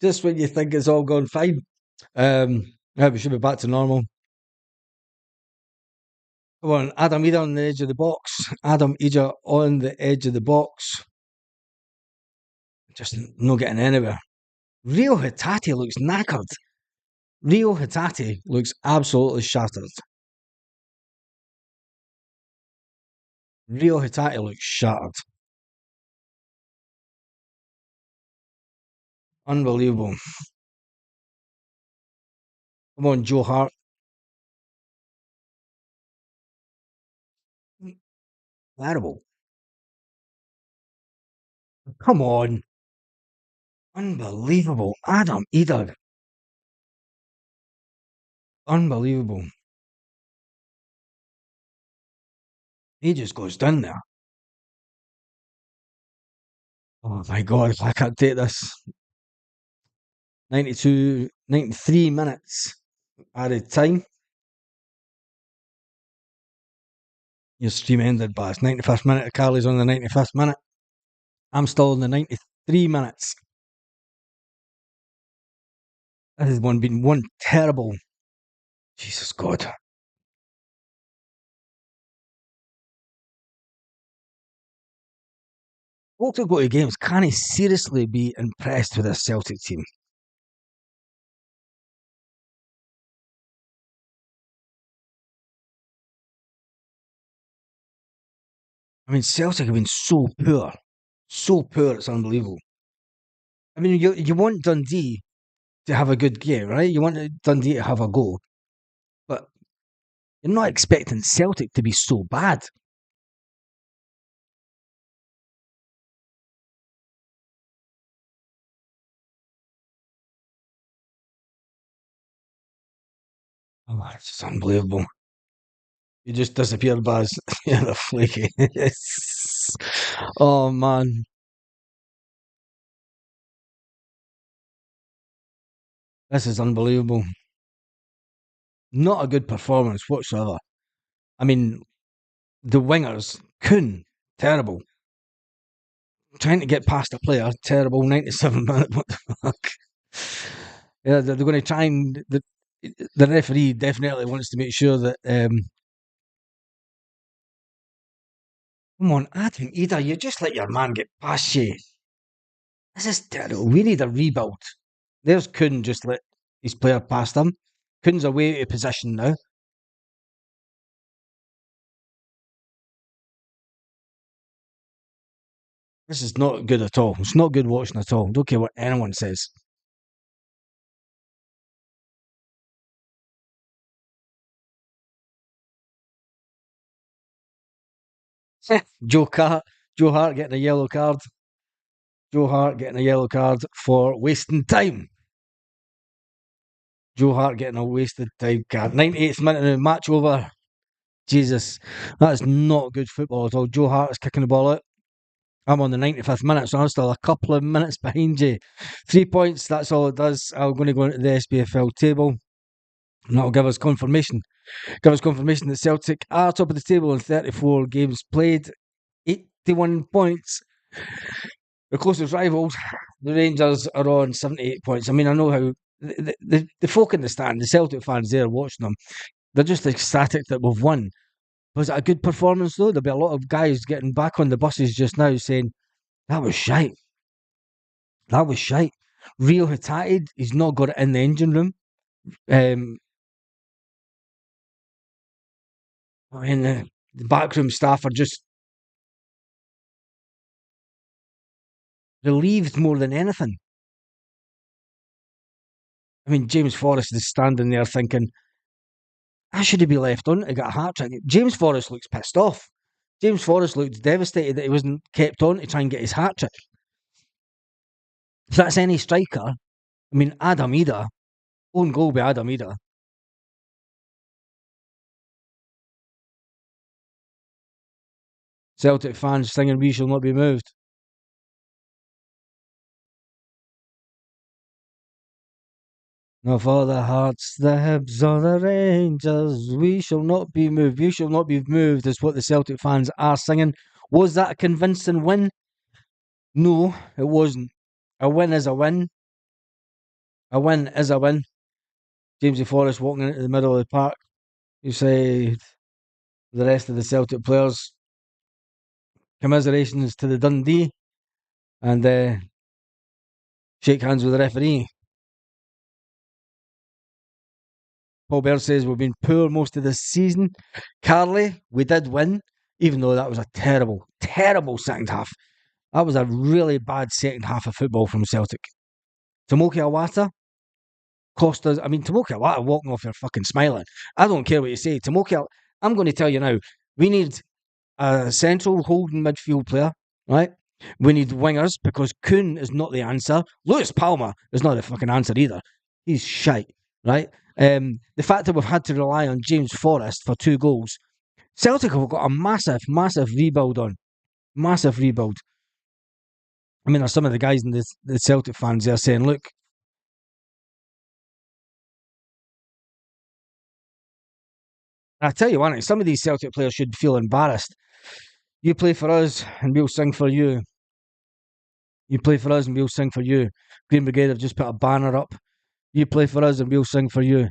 just when you think it's all gone fine. Yeah, we should be back to normal. Come on, Adam Ida on the edge of the box. Adam Ida on the edge of the box. Just not getting anywhere. Rio Hitati looks knackered. Rio Hitati looks absolutely shattered. Rio Hitati looks shattered. Unbelievable. Come on, Joe Hart. Terrible. Come on. Unbelievable. Adam Ida. Unbelievable. He just goes down there. Oh my God, I can't take this. 92, 93 minutes added time. Your stream ended, but it's 91st minute. Carly's on the 91st minute. I'm still in the 93 minutes. This has been one terrible. Jesus God. Folks who go to games, can he seriously be impressed with this Celtic team? I mean, Celtic have been so poor. So poor, it's unbelievable. I mean, you want Dundee to have a good game, right? You want Dundee to have a go. But you're not expecting Celtic to be so bad. Oh, it's just unbelievable. You just disappeared, Baz. You're a flaky. Oh, man. This is unbelievable. Not a good performance whatsoever. I mean, the wingers, Kuhn, terrible. Trying to get past a player, terrible. 97 minutes. What the fuck? Yeah, they're going to try and. The referee definitely wants to make sure that. Come on, Adam Ida, you just let your man get past you. This is terrible. We need a rebuild. There's Kuhn just let his player past him. Kuhn's away out of position now. This is not good at all. It's not good watching at all. Don't care what anyone says. Joe Hart, Joe Hart getting a yellow card. Joe Hart getting a yellow card for wasting time. Joe Hart getting a wasted time card. 98th minute of the match over. Jesus, that is not good football at all. Joe Hart is kicking the ball out. I'm on the 95th minute, so I'm still a couple of minutes behind you. 3 points, that's all it does. I'm going to go into the SPFL table, and that'll give us confirmation. Give us confirmation that Celtic are top of the table in 34 games played, 81 points. The closest rivals, the Rangers, are on 78 points. I mean, I know how the folk in the stand, the Celtic fans there watching them, they're just ecstatic that we've won. Was it a good performance though? There'll be a lot of guys getting back on the buses just now saying, that was shite. That was shite. Rio Hitati, he's not got it in the engine room. Um, I mean, the backroom staff are just relieved more than anything. I mean, James Forrest is standing there thinking, I should have been left on to get a hat trick. James Forrest looks pissed off. James Forrest looked devastated that he wasn't kept on to try and get his hat trick. If that's any striker, I mean, Adam Ida, own goal by Adam Ida. Celtic fans singing "We Shall Not Be Moved." No, for the Hearts, the Hibs, or the Rangers, we shall not be moved. We shall not be moved is what the Celtic fans are singing. Was that a convincing win? No, it wasn't. A win is a win. A win is a win. Jamesy Forrest walking into the middle of the park. You say the rest of the Celtic players, commiserations to the Dundee, and shake hands with the referee. Paul Baird says we've been poor most of the season. Carly, we did win, even though that was a terrible, terrible second half. That was a really bad second half of football from Celtic. Tomoki Awata cost us. I mean, Tomoki Awata walking off here fucking smiling. I don't care what you say. I'm going to tell you now, we need a central holding midfield player, right? We need wingers because Kuhn is not the answer. Lewis Palmer is not the fucking answer either. He's shite, right? The fact that we've had to rely on James Forrest for 2 goals. Celtic have got a massive, massive rebuild on. Massive rebuild. I mean, there's some of the guys in the Celtic fans there saying, look, I tell you what, some of these Celtic players should feel embarrassed. You play for us and we'll sing for you. You play for us and we'll sing for you. Green Brigade have just put a banner up. You play for us and we'll sing for you.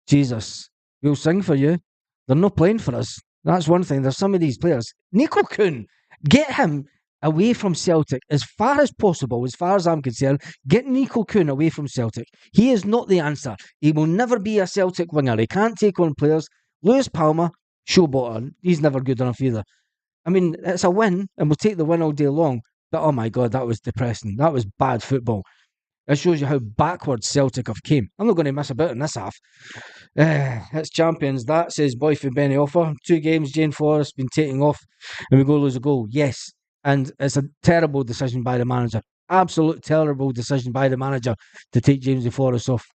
Jesus, we'll sing for you. They're not playing for us. That's one thing. There's some of these players. Nico Kuhn, get him away from Celtic as far as possible, as far as I'm concerned. Get Nico Kuhn away from Celtic. He is not the answer. He will never be a Celtic winger. He can't take on players. Lewis Palmer, showboater. He's never good enough either. I mean, it's a win, and we'll take the win all day long. But oh my God, that was depressing. That was bad football. It shows you how backwards Celtic have came. I'm not going to miss a bit in this half. It's champions. That says boy for Benny Offer. 2 games, Jane Forrest been taking off, and we go lose a goal. Yes, and it's a terrible decision by the manager. Absolute terrible decision by the manager to take Jamesy Forrest off.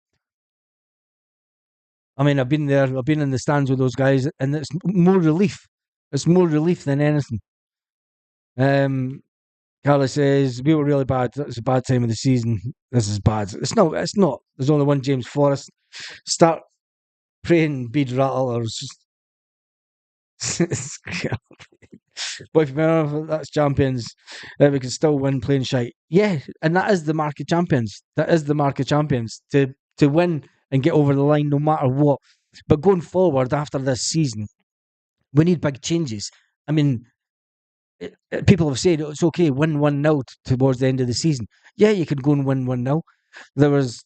I mean, I've been there. I've been in the stands with those guys, and it's more relief. It's more relief than anything. Carla says, we were really bad. It's a bad time of the season. This is bad. It's not. It's not. There's only one James Forrest. Start praying bead rattle or boy, that's champions. We can still win playing shite. Yeah, and that is the mark of champions. That is the mark of champions. To win and get over the line no matter what. But going forward after this season, we need big changes. I mean, people have said it's okay, win 1-0 towards the end of the season. Yeah, you can go and win 1-0. There was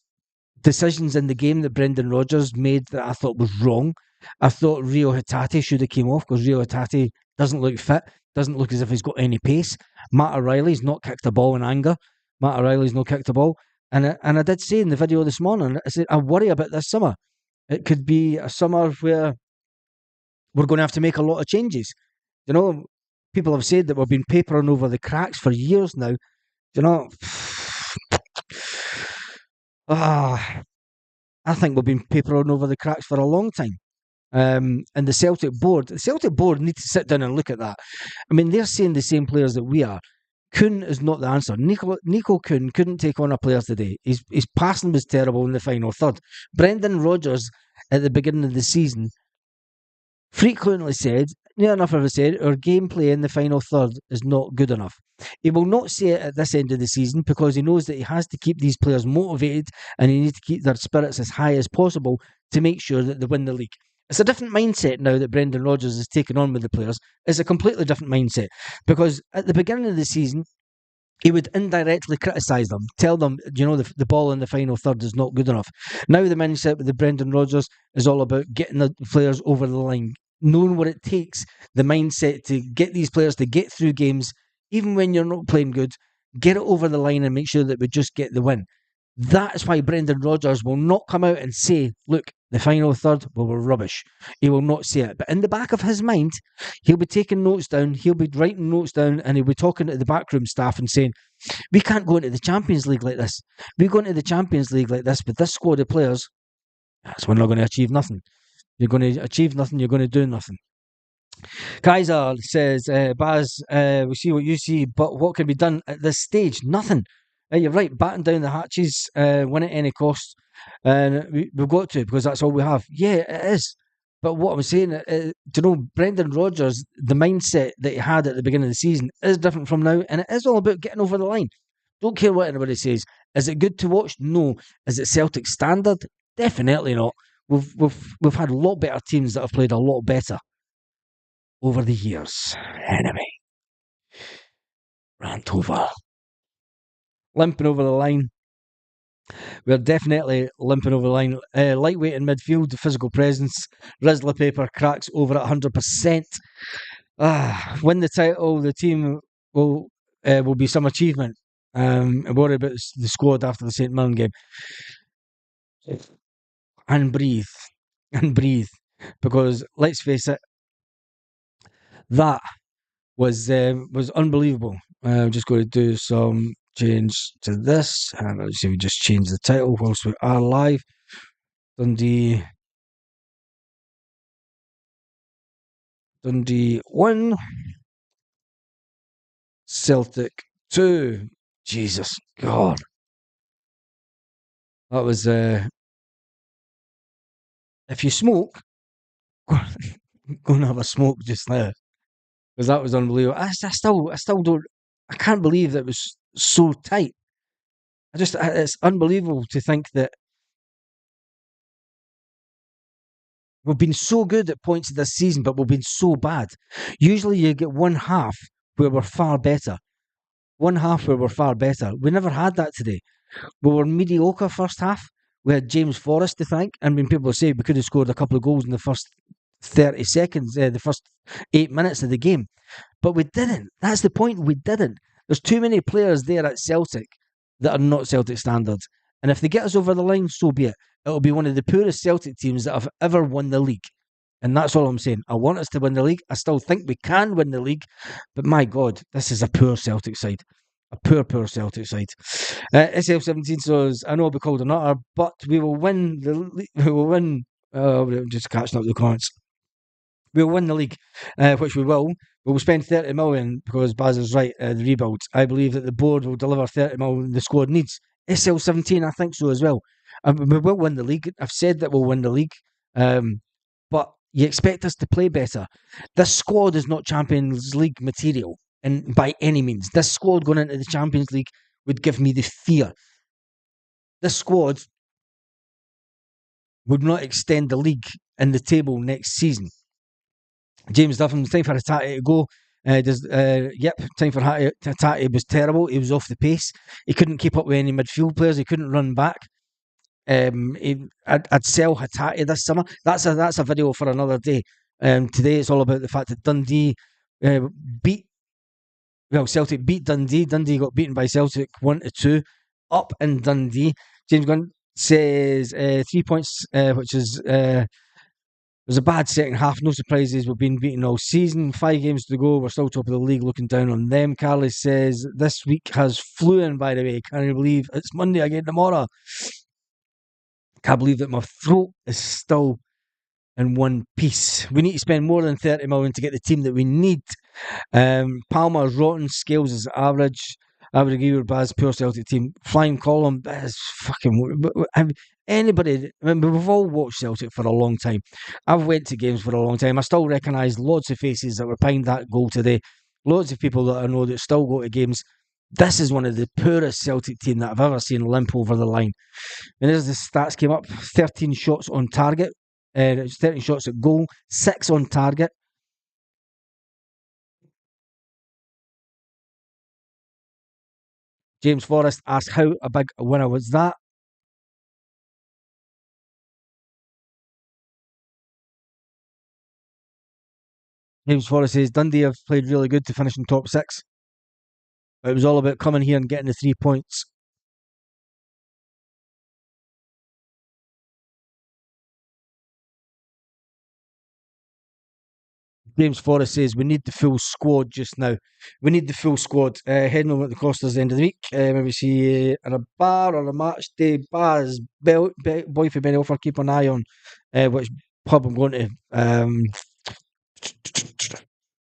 decisions in the game that Brendan Rodgers made that I thought was wrong. I thought Rio Hatate should have came off because Rio Hatate doesn't look fit, doesn't look as if he's got any pace. Matt O'Reilly's not kicked a ball in anger. Matt O'Reilly's not kicked a ball. And I did say in the video this morning, I said, I worry about this summer. It could be a summer where we're going to have to make a lot of changes. You know, people have said that we've been papering over the cracks for years now. You know, I think we've been papering over the cracks for a long time. And the Celtic board need to sit down and look at that. I mean, they're saying the same players that we are. Kuhn is not the answer. Nico Kuhn couldn't take on our players today. His passing was terrible in the final third. Brendan Rodgers at the beginning of the season frequently said, near enough of said, our gameplay in the final third is not good enough. He will not say it at this end of the season because he knows that he has to keep these players motivated and he needs to keep their spirits as high as possible to make sure that they win the league. It's a different mindset now that Brendan Rodgers has taken on with the players. It's a completely different mindset because at the beginning of the season, he would indirectly criticise them, tell them, the ball in the final third is not good enough. Now the mindset with the Brendan Rodgers is all about getting the players over the line, knowing what it takes, the mindset to get these players to get through games, even when you're not playing good, get it over the line and make sure that we just get the win. That's why Brendan Rodgers will not come out and say, look, the final third, we were rubbish. He will not say it. But in the back of his mind, he'll be taking notes down, he'll be writing notes down, and he'll be talking to the backroom staff and saying, we can't go into the Champions League like this. We go into the Champions League like this with this squad of players. That's when we're going to achieve nothing. You're going to achieve nothing, you're going to do nothing. Kaiser says, Baz, we see what you see, but what can be done at this stage? Nothing. You're right, batten down the hatches, win at any cost. And we've got to, because that's all we have. Yeah, it is. But what I'm saying, Brendan Rodgers, the mindset that he had at the beginning of the season is different from now, and it is all about getting over the line. Don't care what anybody says. Is it good to watch? No. Is it Celtic standard? Definitely not. We've had a lot better teams that have played a lot better over the years. Anyway, rant over. Limping over the line. We're definitely limping over the line. Lightweight in midfield, the physical presence. Rizla paper cracks over at 100%. Win the title, the team will be some achievement. I worry about the squad after the St Mirren game. And breathe. And breathe. Because let's face it, that was unbelievable. I'm just going to do some change to this. And let's see, we just change the title whilst we are live. Dundee 1, Celtic 2. Jesus God. That was if you smoke, go and have a smoke just now. Because that was unbelievable. I still don't I can't believe that it was so tight. It's unbelievable to think that we've been so good at points this season, but we've been so bad. Usually you get one half where we're far better. One half where we're far better. We never had that today. We were mediocre first half. We had James Forrest to thank. And when people say we could have scored a couple of goals in the first 30 seconds, the first 8 minutes of the game. But we didn't. That's the point. We didn't. There's too many players there at Celtic that are not Celtic standards. And if they get us over the line, so be it. It'll be one of the poorest Celtic teams that have ever won the league. And that's all I'm saying. I want us to win the league. I still think we can win the league. But my God, this is a poor Celtic side. A poor Celtic side. SL17 says, I know I'll be called a nutter, but we will win we will win. Just catching up with the comments. We'll win the league, which we will. We will spend 30 million because Baz is right. The rebuild. I believe that the board will deliver 30 million the squad needs. SL17, I think so as well. We will win the league. I've said that we'll win the league, but you expect us to play better. This squad is not Champions League material, and by any means, this squad going into the Champions League would give me the fear. This squad would not extend the league in the table next season. James Duffin, time for Hatate to go. Time for Hatate. It was terrible. He was off the pace. He couldn't keep up with any midfield players. He couldn't run back. I'd sell Hatate this summer. That's a video for another day. Today it's all about the fact that Dundee beat. Well, Celtic beat Dundee. Dundee got beaten by Celtic 1-2 up in Dundee. James Gunn says 3 points, which is it was a bad second half. No surprises. We've been beaten all season. 5 games to go. We're still top of the league. Looking down on them. Carly says this week has flown. By the way, can you believe it's Monday again tomorrow? Can't believe that my throat is still in one piece. We need to spend more than 30 million to get the team that we need. Palmer's rotten. Scales is average. I would agree with Baz. Pure Celtic team. Flying column is fucking. Anybody, I mean, we've all watched Celtic for a long time. I've went to games for a long time. I still recognise lots of faces that were behind that goal today. Lots of people that I know that still go to games. This is one of the poorest Celtic team that I've ever seen limp over the line. And as the stats came up, 13 shots on target. 13 shots at goal, 6 on target. James Forrest asked how a big winner was that. James Forrest says Dundee have played really good to finish in top 6. It was all about coming here and getting the 3 points. James Forrest says we need the full squad just now. We need the full squad. Heading over at the Costas the end of the week. Maybe see you in a bar or a match day. Bars, boy for Benny offer. Keep an eye on which pub I'm going to.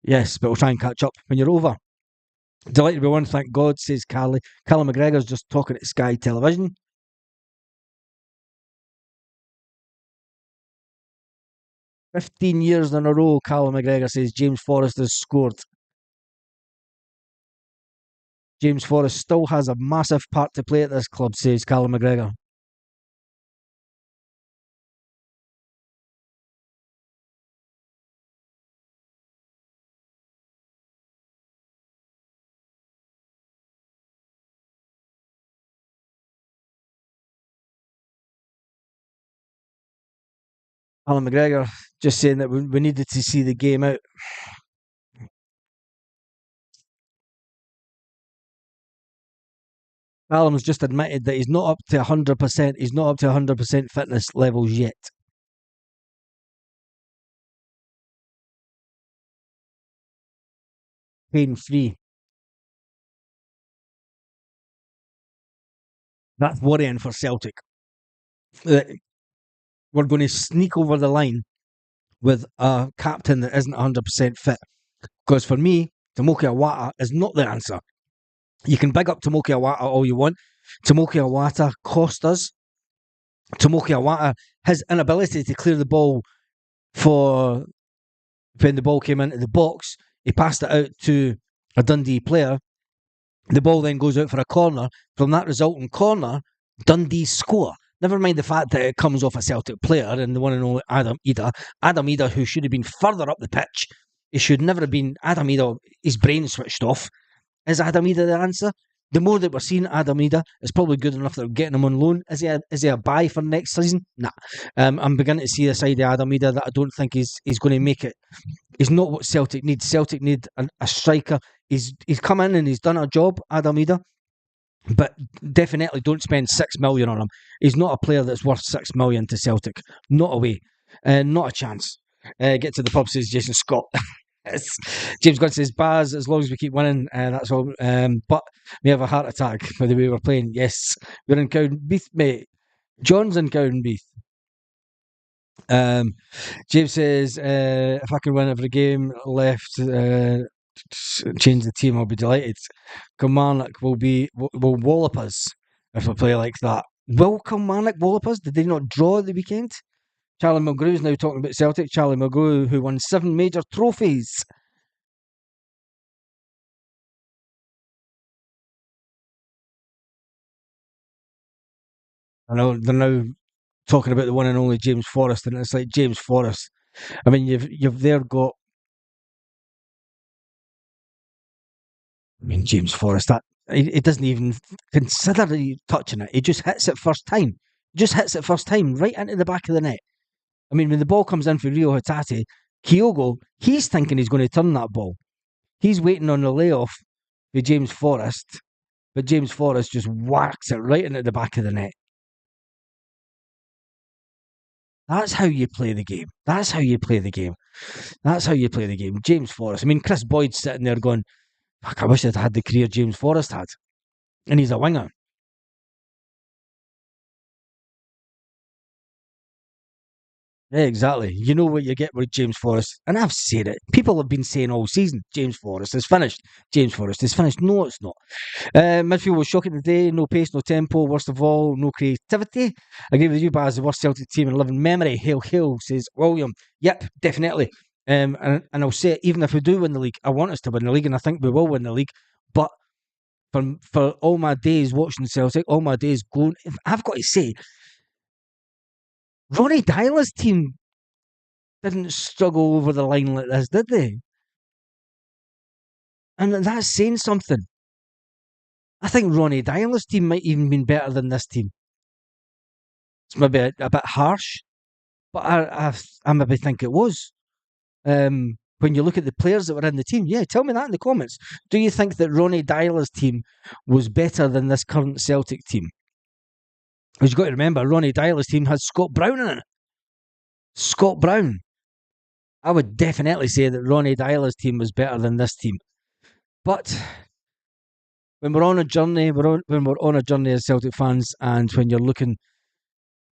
Yes, but we'll try and catch up when you're over. Delighted to be one, thank God, says Carly. Callum McGregor's just talking at Sky Television. 15 years in a row, Callum McGregor says James Forrest has scored. James Forrest still has a massive part to play at this club, says Callum McGregor. Callum McGregor just saying that we needed to see the game out. Callum's just admitted that he's not up to 100%. He's not up to 100% fitness levels yet. Pain free. That's worrying for Celtic. Uh, We're going to sneak over the line with a captain that isn't 100% fit. Because for me, Tomoki Awata is not the answer. You can big up Tomoki Awata all you want. Tomoki Awata cost us. Tomoki Awata, his inability to clear the ball for when the ball came into the box, he passed it out to a Dundee player. The ball then goes out for a corner. From that resulting corner, Dundee score. Never mind the fact that it comes off a Celtic player and the one and only Adam Ida. Adam Ida, who should have been further up the pitch. He should never have been. Adam Ida, his brain switched off. Is Adam Ida the answer? The more that we're seeing Adam Ida, it's probably good enough that we're getting him on loan. Is he a buy for next season? Nah. I'm beginning to see a side of Adam Ida that I don't think he's going to make it. He's not what Celtic needs. Celtic need a striker. He's come in and he's done a job, Adam Ida, but definitely don't spend 6 million on him. He's not a player that's worth 6 million to Celtic. Not a way. Not a chance. Get to the pub, says Jason Scott. James Gunn says, Baz, as long as we keep winning, that's all. But we have a heart attack for the way we're playing. Yes, we're in Cowdenbeath, mate. John's in Cowdenbeath. James says, if I can win every game left, change the team, I'll be delighted. Kilmarnock will wallop us if we play like that. Will Kilmarnock wallop us? Did they not draw at the weekend? Charlie Mulgrew is now talking about Celtic. Charlie Mulgrew, who won 7 major trophies. I know they're now talking about the one and only James Forrest, and it's like James Forrest. I mean, you've there got. I mean, James Forrest. That he doesn't even consider touching it. He just hits it first time. Just hits it first time, right into the back of the net. I mean, when the ball comes in for Rio Hatate, Kyogo, he's thinking he's going to turn that ball. He's waiting on the layoff with James Forrest, but James Forrest just whacks it right into the back of the net. That's how you play the game. That's how you play the game. That's how you play the game. James Forrest. I mean, Chris Boyd's sitting there going, fuck, I wish I'd had the career James Forrest had. And he's a winger. Yeah, exactly. You know what you get with James Forrest. And I've said it. People have been saying all season, James Forrest is finished. James Forrest is finished. No, it's not. Midfield was shocking today. No pace, no tempo. Worst of all, no creativity. I agree with you, Baz. The worst Celtic team in living memory. Hail, hail, says William. Yep, definitely. And I'll say it, even if we do win the league, I want us to win the league, and I think we will win the league. But for all my days watching Celtic, all my days going, I've got to say, Ronnie Dyler's team didn't struggle over the line like this, did they? And that's saying something. I think Ronnie Dyler's team might even been better than this team. It's maybe a bit harsh, but I maybe think it was. When you look at the players that were in the team, yeah, tell me that in the comments. Do you think that Ronnie Dyler's team was better than this current Celtic team? Because you've got to remember, Ronnie Dyler's team has Scott Brown in it. Scott Brown. I would definitely say that Ronnie Dyler's team was better than this team. But when we're on a journey, when we're on a journey as Celtic fans, and when you're looking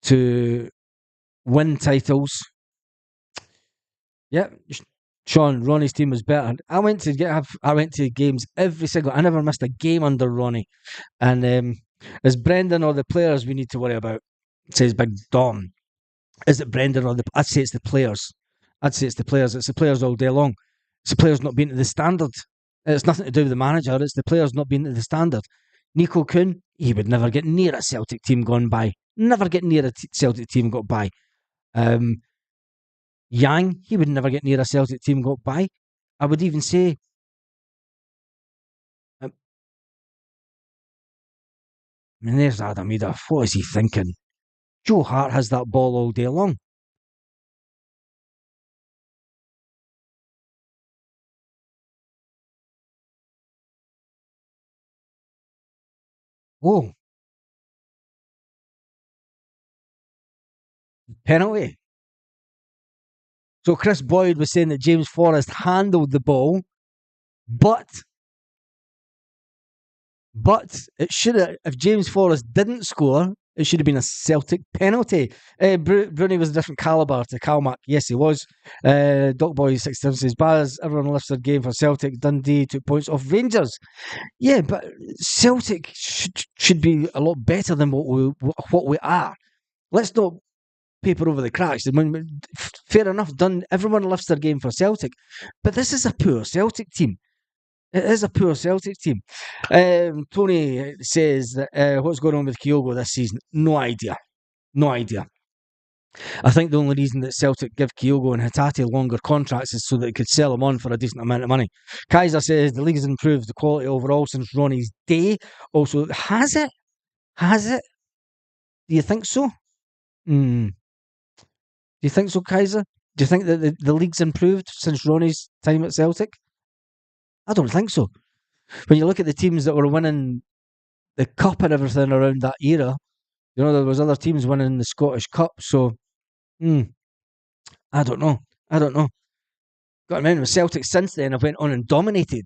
to win titles, yeah, Sean, Ronnie's team was better. I went to games every single. I never missed a game under Ronnie. And is Brendan or the players we need to worry about? Says Big Don. Is it Brendan or the? I'd say it's the players. It's the players all day long. It's the players not being to the standard. It's nothing to do with the manager. It's the players not being to the standard. Nico Kuhn, he would never get near a Celtic team gone by. Never get near a Celtic team got by. Um, Yang, he would never get near a Celtic team got by. I would even say, I mean, there's Adam Ida. What is he thinking? Joe Hart has that ball all day long. Oh, penalty. So Chris Boyd was saying that James Forrest handled the ball, but it should have. If James Forrest didn't score, it should have been a Celtic penalty. Bruni was a different calibre to Calmac. Yes, he was. Doc Boy 67 says, Baz, everyone lifts their game for Celtic. Dundee took points off Rangers. Yeah, but Celtic should be a lot better than what we are. Let's not paper over the cracks. Fair enough, done. Everyone lifts their game for Celtic, but this is a poor Celtic team. It is a poor Celtic team. Tony says that what's going on with Kyogo this season? No idea. No idea. I think the only reason that Celtic give Kyogo and Hatate longer contracts is so that they could sell them on for a decent amount of money. Kaiser says the league has improved the quality overall since Ronnie's day. Also, has it? Has it? Do you think so? Do you think so, Kaiser? Do you think that the league's improved since Ronnie's time at Celtic? I don't think so. When you look at the teams that were winning the cup and everything around that era, there was other teams winning the Scottish Cup. So, I don't know. I don't know. Got to remember, Celtic since then have went on and dominated.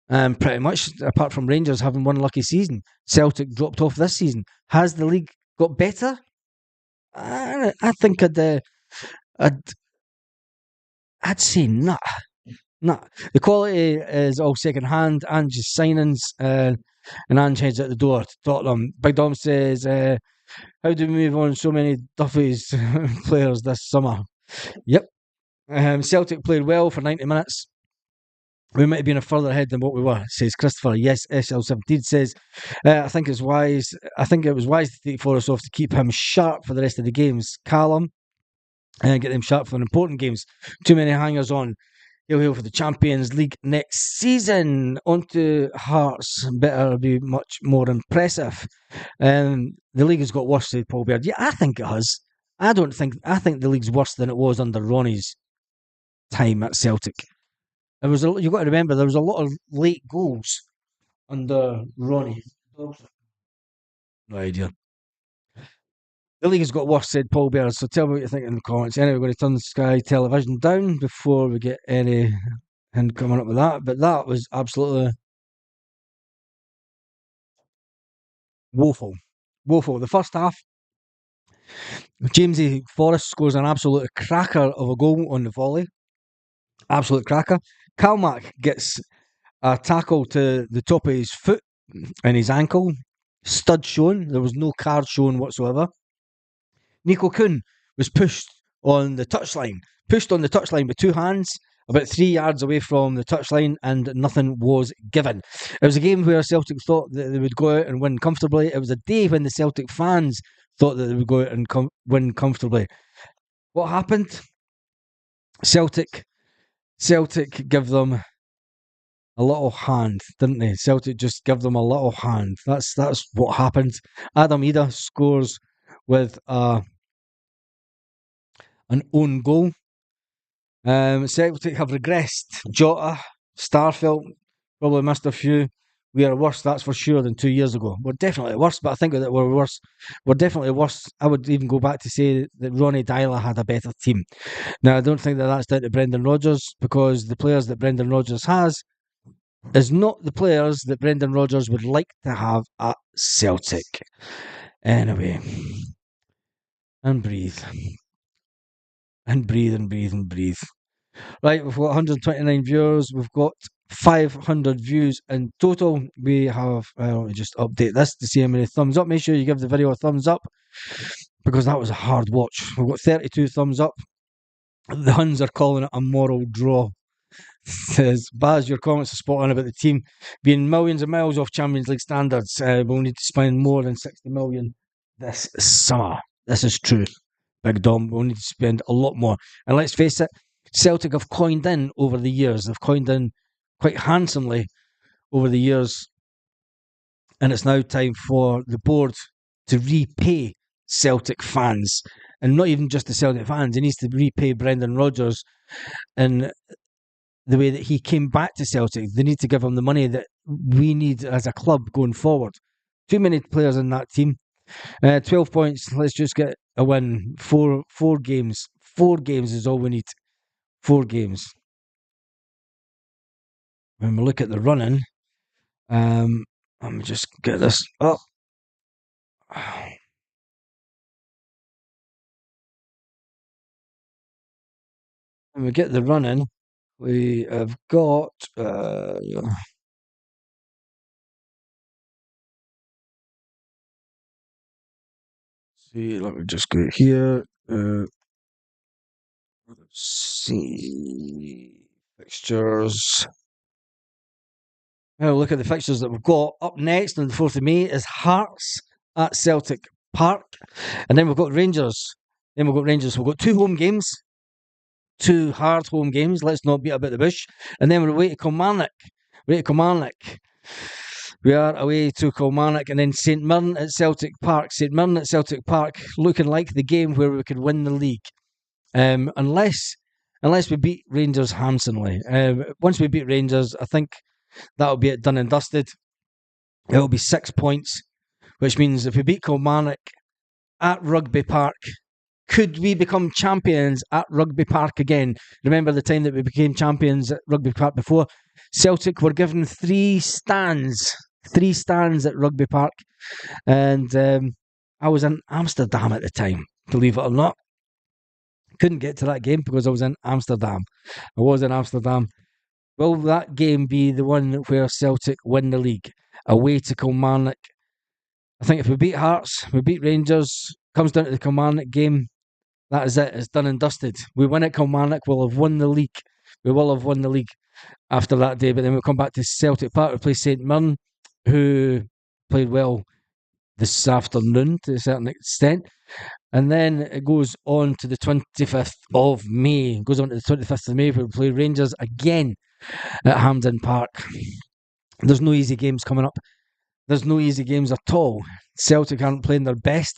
Pretty much, apart from Rangers having one lucky season. Celtic dropped off this season. Has the league got better? I think I'd say not. Nah, the quality is all second hand. Ange's signings, and Ange heads out the door to Tottenham. Big Dom says, how do we move on so many Duffy's players this summer? Yep. Celtic played well for 90 minutes. We might have been a further ahead than what we were, says Christopher. Yes, SL17 says, I think it's wise. I think it was wise to take Forrest off to keep him sharp for the rest of the games. Callum, and get them sharp for important games. Too many hangers on. He'll for the Champions League next season. On to Hearts. Better be much more impressive. The league has got worse, said Paul Baird. Yeah, I think it has. I think the league's worse than it was under Ronnie's time at Celtic. You've got to remember there was a lot of late goals under Ronnie. No idea. The league has got worse, said Paul Baird. So tell me what you think in the comments. Anyway, we're going to turn the Sky Television down before we get anything coming up with that. But that was absolutely woeful. Woeful. The first half, Jamesy Forrest scores an absolute cracker of a goal on the volley. Absolute cracker. Calmac gets a tackle to the top of his foot and his ankle. Stud shown. There was no card shown whatsoever. Nico Kuhn was pushed on the touchline with two hands, about 3 yards away from the touchline, and nothing was given. It was a game where Celtic thought that they would go out and win comfortably. It was a day when the Celtic fans thought that they would go out and win comfortably. What happened? Celtic give them a little hand, didn't they? Celtic just give them a little hand. That's what happened. Adam Ida scores with an own goal. Celtic have regressed. Jota, Starfelt, probably missed a few. We are worse, that's for sure, than 2 years ago. We're definitely worse, but I think that we're worse. We're definitely worse. I would even go back to say that Ronnie Dyla had a better team. Now, I don't think that that's down to Brendan Rodgers, because the players that Brendan Rodgers has is not the players that Brendan Rodgers would like to have at Celtic. Anyway, and breathe. And breathe and breathe and breathe. Right, we've got 129 viewers. We've got 500 views in total. We have, let me just update this to see how many thumbs up. Make sure you give the video a thumbs up, because that was a hard watch. We've got 32 thumbs up. The Huns are calling it a moral draw. Says Baz, your comments are spot on about the team being millions and miles off Champions League standards. We'll need to spend more than 60 million this summer. This is true, Big Dom. We'll need to spend a lot more. And let's face it, Celtic have coined in over the years. They've coined in quite handsomely over the years. And it's now time for the board to repay Celtic fans. And not even just the Celtic fans. It needs to repay Brendan Rodgers in the way that he came back to Celtic. They need to give him the money that we need as a club going forward. Too many players in that team. 12 points. Let's just get a win. Four games. 4 games is all we need. 4 games. When we look at the running, let me just get this up. When we get the running, we have got. See, let me just go here. Let's see fixtures. Now look at the fixtures that we've got. Up next on the 4th of May is Hearts at Celtic Park, and then we've got Rangers. We've got 2 home games, 2 hard home games. Let's not beat about the bush. And then we're away to Kilmarnock. We are away to Kilmarnock, and then St Mirren at Celtic Park. St Mirren at Celtic Park, looking like the game where we could win the league, unless we beat Rangers handsomely. Once we beat Rangers, I think that'll be it, done and dusted. It'll be 6 points, which means if we beat Kilmarnock at Rugby Park, could we become champions at Rugby Park again? Remember the time that we became champions at Rugby Park before? Celtic were given 3 stands at Rugby Park, and I was in Amsterdam at the time, believe it or not. Couldn't get to that game because I was in Amsterdam. Will that game be the one where Celtic win the league? Away to Kilmarnock. I think if we beat Hearts, we beat Rangers, comes down to the Kilmarnock game, that is it. It's done and dusted. We win at Kilmarnock, we'll have won the league. We will have won the league after that day, but then we'll come back to Celtic Park. We play St Mirren, who played well this afternoon to a certain extent. And then it goes on to the 25th of May. It goes on to the 25th of May where we play Rangers again at Hampden Park. There's no easy games coming up. There's no easy games at all. Celtic aren't playing their best.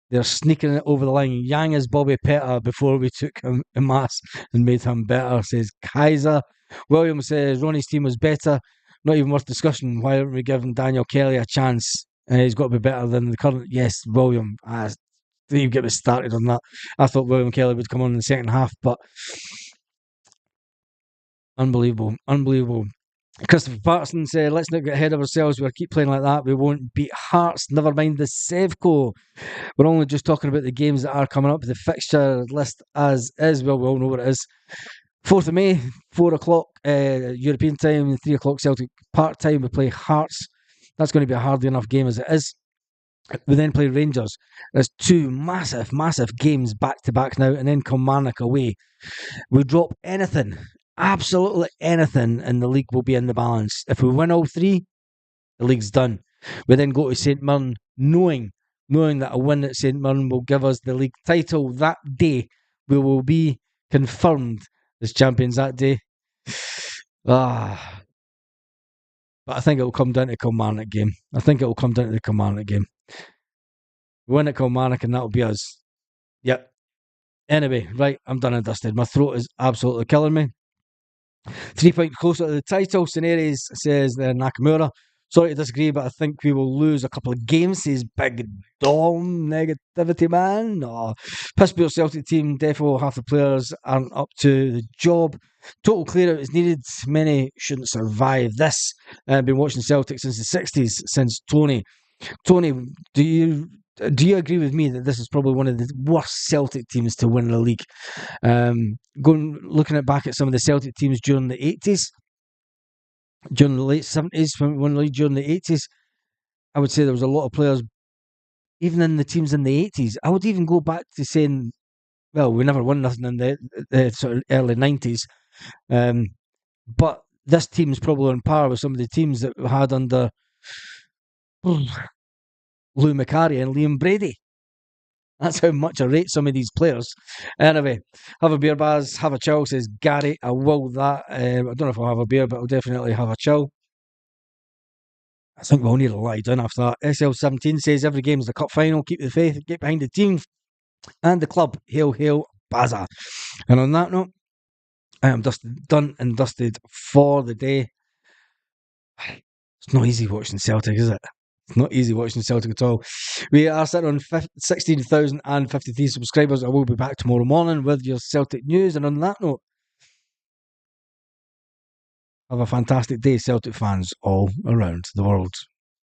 They're sneaking it over the line. Yang is Bobby Petta before we took him en masse and made him better, says Kaiser. William says Ronnie's team was better. Not even worth discussion. Why aren't we giving Daniel Kelly a chance? He's got to be better than the current. Yes, William. Didn't even get me started on that. I thought William Kelly would come on in the second half, but unbelievable. Christopher Patterson said, let's not get ahead of ourselves. We'll keep playing like that. We won't beat Hearts. Never mind the Sevco. We're only just talking about the games that are coming up. The fixture list as is. Well, we all know what it is. 4th of May, 4 o'clock European time, 3 o'clock Celtic Park time. We play Hearts. That's going to be a hardly enough game as it is. We then play Rangers. There's 2 massive games back to back now, and then Kilmarnock away. We drop anything, absolutely anything, and the league will be in the balance. If we win all 3, the league's done. We then go to St Mirren, knowing that a win at St Mirren will give us the league title that day. We will be confirmed as champions that day. But I think it will come down to the Kilmarnock game. We win at Kilmarnock and that'll be us. Yep. Anyway, right, I'm done and dusted. My throat is absolutely killing me. 3 points closer to the title. Scenaries says Nakamura. Sorry to disagree, but I think we will lose a couple of games, says Big Dom. Negativity, man. No. Piss poor Celtic team. Defo half the players aren't up to the job. Total clear out is needed. Many shouldn't survive this. I've been watching Celtic since the 60s, since Tony. Tony, do you agree with me that this is probably one of the worst Celtic teams to win the league? Looking back at some of the Celtic teams during the 80s, during the late 70s, when we won the league during the 80s, I would say there was a lot of players, even in the teams in the 80s. I would even go back to saying, well, we never won nothing in the sort of early 90s. But this team's probably on par with some of the teams that we had under Lou Macari and Liam Brady. That's how much I rate some of these players. Anyway, have a beer, Baz. Have a chill, says Gary. I will that. I don't know if I'll have a beer, but I'll definitely have a chill. I think we'll need to lie down after that. SL17 says every game is the cup final. Keep the faith, get behind the team and the club. Hail, hail, Baza. And on that note, I am done and dusted for the day. It's not easy watching Celtic, is it? It's not easy watching Celtic at all. We are sitting on 16,053 subscribers. I will be back tomorrow morning with your Celtic news. And on that note, have a fantastic day, Celtic fans all around the world.